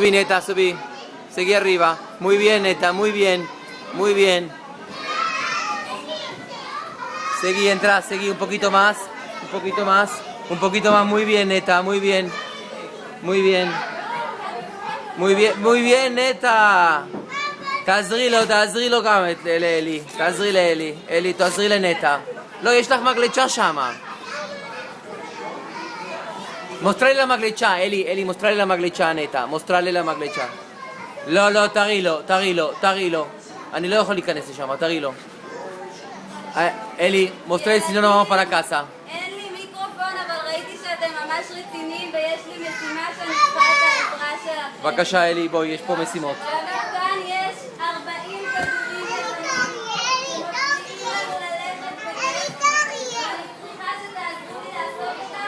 Subí, neta, subí. Seguí arriba. Muy bien, neta, muy bien. Muy bien. Seguí, entra, seguí un poquito más. Un poquito más. Un poquito más. Muy bien, neta, muy bien. Muy bien. muy bien, נטע. תעזרי לו גם לאלי. תעזרי לאלי. אלי, תעזרי לנטע. לא, יש לך מגלצ'ה שמה. מוסטרלי למגלצ'ה, אלי, מוסטרלי למגלצ'ה, נטע. מוסטרלי למגלצ'ה. לא, תראי לו. אני לא יכול להיכנס לשם, תראי לו. אלי, מוסטרלי סיניון אמר פרה קאסה. אין לי מיקרופון, אבל ראיתי שאתם ממש רציניים ויש לי משימה שאני צריכה את העזרה שלכם. בבקשה, אלי, בואי, יש פה משימות. כאן יש 40 כדורים שמפריעים לנו ללכת בדרך. אני צריכה שתעזרו לי לעשות אותם.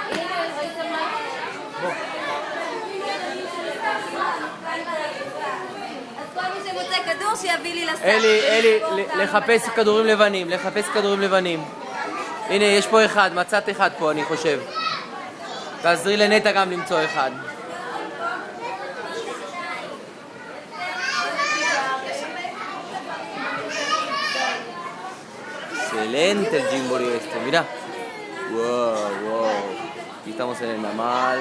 אז כל מי שמוצא כדור שיביא לי לסף. אלי, לחפש כדורים לבנים. הנה, יש פה אחד, מצאת אחד פה, אני חושב. תעזרי לנטע גם למצוא אחד. Excelente el Gymboree este, mira. Wow. Aquí estamos en el Namal.